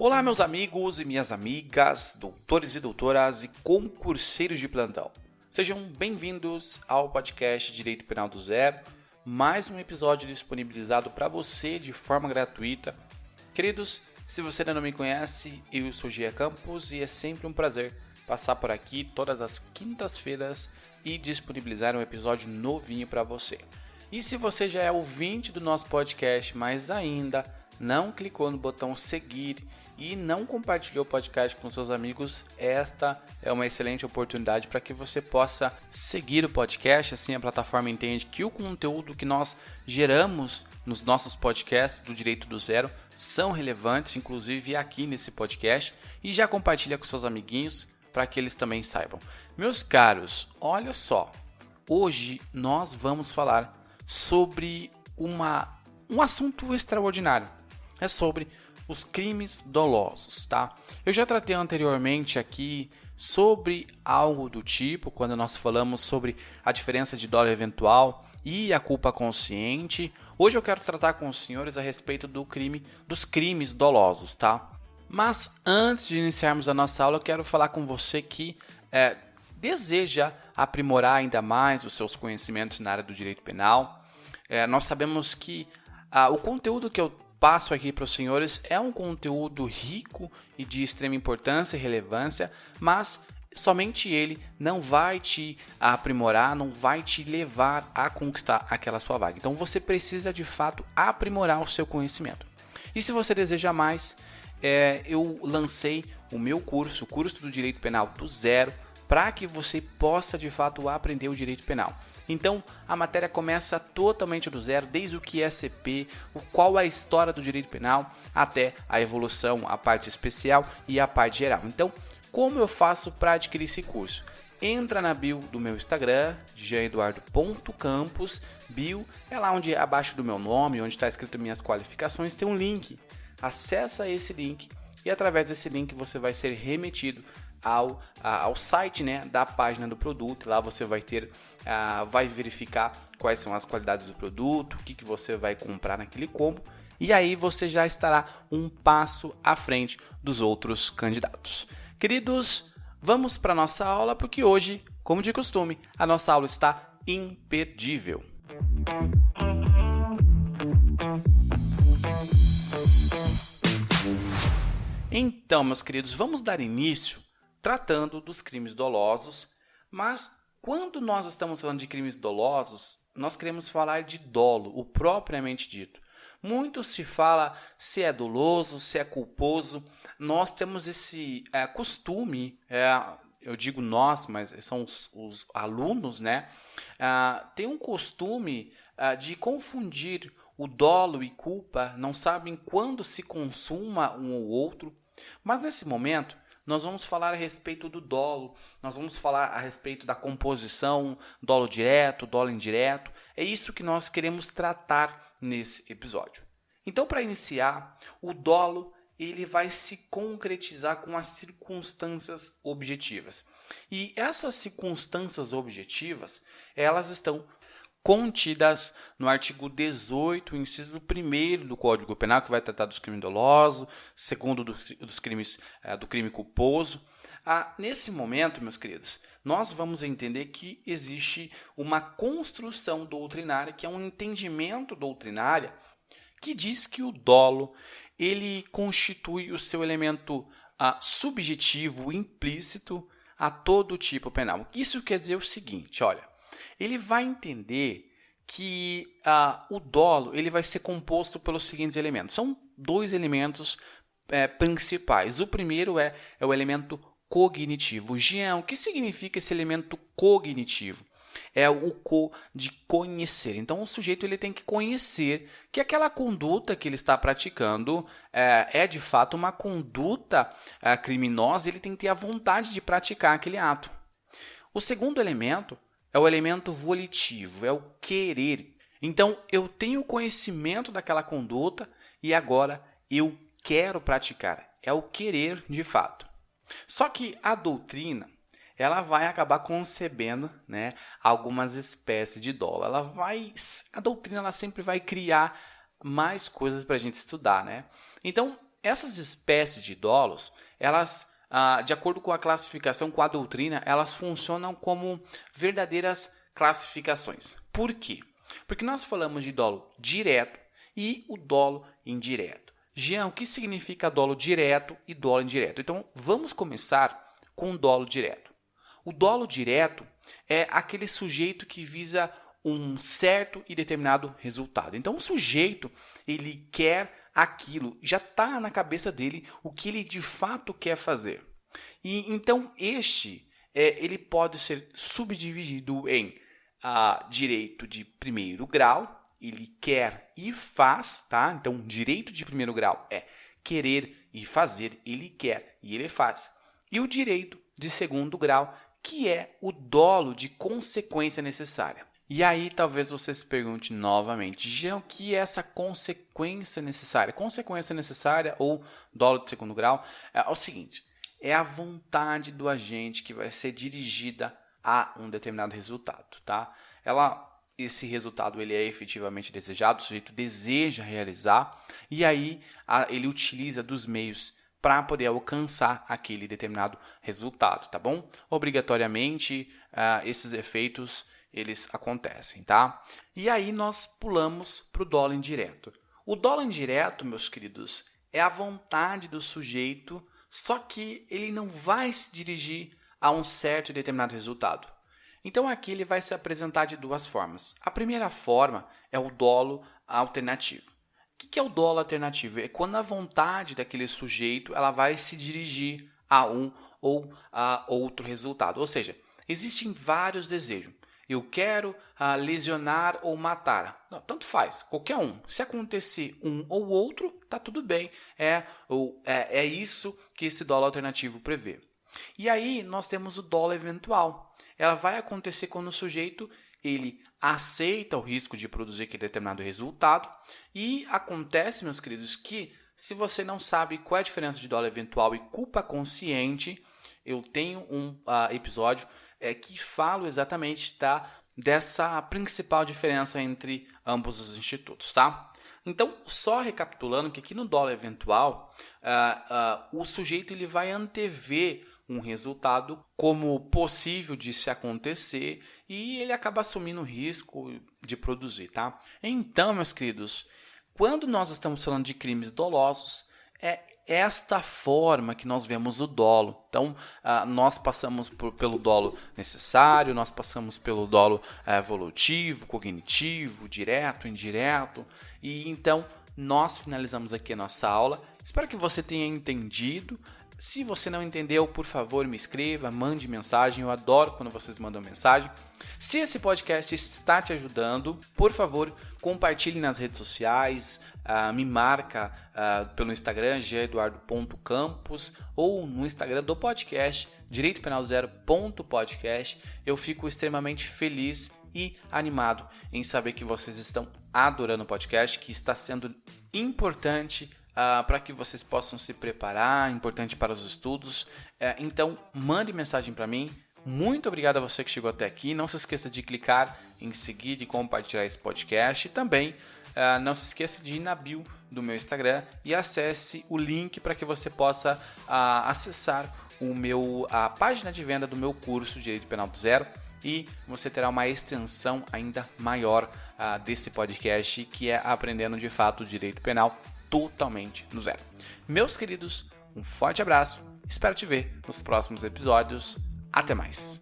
Olá, meus amigos e minhas amigas, doutores e doutoras e concurseiros de plantão. Sejam bem-vindos ao podcast Direito Penal do Zero, mais um episódio disponibilizado para você de forma gratuita. Queridos, se você ainda não me conhece, eu sou Gia Campos e é sempre um prazer passar por aqui todas as quintas-feiras e disponibilizar um episódio novinho para você. E se você já é ouvinte do nosso podcast, mas ainda não clicou no botão seguir e não compartilhou o podcast com seus amigos, esta é uma excelente oportunidade para que você possa seguir o podcast. Assim a plataforma entende que o conteúdo que nós geramos nos nossos podcasts do Direito do Zero são relevantes, inclusive aqui nesse podcast, e já compartilha com seus amiguinhos para que eles também saibam. Meus caros, olha só, hoje nós vamos falar sobre um assunto extraordinário. É sobre os crimes dolosos, tá? Eu já tratei anteriormente aqui sobre algo do tipo, quando nós falamos sobre a diferença de dolo eventual e a culpa consciente. Hoje eu quero tratar com os senhores a respeito dos crimes dolosos, tá? Mas antes de iniciarmos a nossa aula, eu quero falar com você que deseja aprimorar ainda mais os seus conhecimentos na área do direito penal. Nós sabemos que o conteúdo que eu passo aqui para os senhores é um conteúdo rico e de extrema importância e relevância, mas somente ele não vai te aprimorar, não vai te levar a conquistar aquela sua vaga. Então você precisa de fato aprimorar o seu conhecimento. E se você deseja mais, eu lancei o meu curso, o curso do Direito Penal do Zero, para que você possa de fato aprender o direito penal. Então a matéria começa totalmente do zero, desde o que é CP, qual é a história do direito penal, até a evolução, a parte especial e a parte geral. Então, como eu faço para adquirir esse curso? Entra na bio do meu Instagram, jeaneduardo.campos, bio é lá onde abaixo do meu nome, onde está escrito minhas qualificações, tem um link. Acessa esse link e através desse link você vai ser remetido ao site, né, da página do produto. Lá você vai verificar quais são as qualidades do produto, o que você vai comprar naquele combo, e aí você já estará um passo à frente dos outros candidatos. Queridos, vamos para a nossa aula, porque hoje, como de costume, a nossa aula está imperdível. Então, meus queridos, vamos dar início tratando dos crimes dolosos, mas quando nós estamos falando de crimes dolosos, nós queremos falar de dolo, o propriamente dito. Muito se fala se é doloso, se é culposo. Nós temos esse costume, eu digo nós, mas são os alunos, né? Tem um costume de confundir o dolo e culpa, não sabem quando se consuma um ou outro, mas nesse momento nós vamos falar a respeito do dolo, nós vamos falar a respeito da composição, dolo direto, dolo indireto. É isso que nós queremos tratar nesse episódio. Então, para iniciar, o dolo ele vai se concretizar com as circunstâncias objetivas. E essas circunstâncias objetivas, elas estão contidas no artigo 18, inciso 1º do Código Penal, que vai tratar dos crimes dolosos, segundo dos crimes do crime culposo. Nesse momento, meus queridos, nós vamos entender que existe uma construção doutrinária, que é um entendimento doutrinário, que diz que o dolo ele constitui o seu elemento subjetivo, implícito a todo tipo penal. Isso quer dizer o seguinte, olha, ele vai entender que o dolo ele vai ser composto pelos seguintes elementos. São dois elementos principais. O primeiro é o elemento cognitivo. Jean, o que significa esse elemento cognitivo? É o de conhecer. Então, o sujeito ele tem que conhecer que aquela conduta que ele está praticando é de fato uma conduta criminosa. Ele tem que ter a vontade de praticar aquele ato. O segundo elemento é o elemento volitivo, é o querer. Então, eu tenho conhecimento daquela conduta e agora eu quero praticar. É o querer de fato. Só que a doutrina, ela vai acabar concebendo, né, algumas espécies de dolo. A doutrina ela sempre vai criar mais coisas para a gente estudar, né? Então, essas espécies de dolos, elas, de acordo com a classificação, com a doutrina, elas funcionam como verdadeiras classificações. Por quê? Porque nós falamos de dolo direto e o dolo indireto. Jean, o que significa dolo direto e dolo indireto? Então, vamos começar com o dolo direto. O dolo direto é aquele sujeito que visa um certo e determinado resultado. Então, o sujeito, ele quer aquilo, já está na cabeça dele o que ele de fato quer fazer. E então, ele pode ser subdividido em direito de primeiro grau, ele quer e faz, tá? Então, direito de primeiro grau é querer e fazer, ele quer e ele faz. E o direito de segundo grau, que é o dolo de consequência necessária. E aí, talvez você se pergunte novamente, Jean, o que é essa consequência necessária? Consequência necessária ou dolo de segundo grau é o seguinte, é a vontade do agente que vai ser dirigida a um determinado resultado, tá? Esse resultado ele é efetivamente desejado, o sujeito deseja realizar e aí ele utiliza dos meios para poder alcançar aquele determinado resultado, tá bom? Obrigatoriamente, esses efeitos eles acontecem, tá? E aí nós pulamos para o dolo indireto. O dolo indireto, meus queridos, é a vontade do sujeito, só que ele não vai se dirigir a um certo e determinado resultado. Então aqui ele vai se apresentar de duas formas. A primeira forma é o dolo alternativo. O que é o dolo alternativo? É quando a vontade daquele sujeito ela vai se dirigir a um ou a outro resultado. Ou seja, existem vários desejos. Eu quero lesionar ou matar. Não, tanto faz, qualquer um. Se acontecer um ou outro, tá tudo bem. É isso que esse dolo alternativo prevê. E aí nós temos o dolo eventual. Ela vai acontecer quando o sujeito ele aceita o risco de produzir aquele determinado resultado. E acontece, meus queridos, que se você não sabe qual é a diferença de dolo eventual e culpa consciente, eu tenho um episódio que falo exatamente dessa principal diferença entre ambos os institutos, tá? Então, só recapitulando que aqui no dolo eventual, o sujeito ele vai antever um resultado como possível de se acontecer e ele acaba assumindo o risco de produzir, tá? Então, meus queridos, quando nós estamos falando de crimes dolosos, é esta forma que nós vemos o dolo. Então, nós passamos pelo dolo necessário, nós passamos pelo dolo volutivo, cognitivo, direto, indireto. E então, nós finalizamos aqui a nossa aula. Espero que você tenha entendido. Se você não entendeu, por favor, me escreva, mande mensagem. Eu adoro quando vocês mandam mensagem. Se esse podcast está te ajudando, por favor, compartilhe nas redes sociais, me marca pelo Instagram, geeduardo.campos, ou no Instagram do podcast, direitopenal0.podcast. Eu fico extremamente feliz e animado em saber que vocês estão adorando o podcast, que está sendo importante para que vocês possam se preparar, importante para os estudos. Então, mande mensagem para mim. Muito obrigado a você que chegou até aqui. Não se esqueça de clicar em seguir e compartilhar esse podcast. E também não se esqueça de ir na bio do meu Instagram e acesse o link para que você possa acessar a página de venda do meu curso Direito Penal do Zero. E você terá uma extensão ainda maior desse podcast, que é Aprendendo de Fato o Direito Penal totalmente do zero. Meus queridos, um forte abraço. Espero te ver nos próximos episódios. Até mais.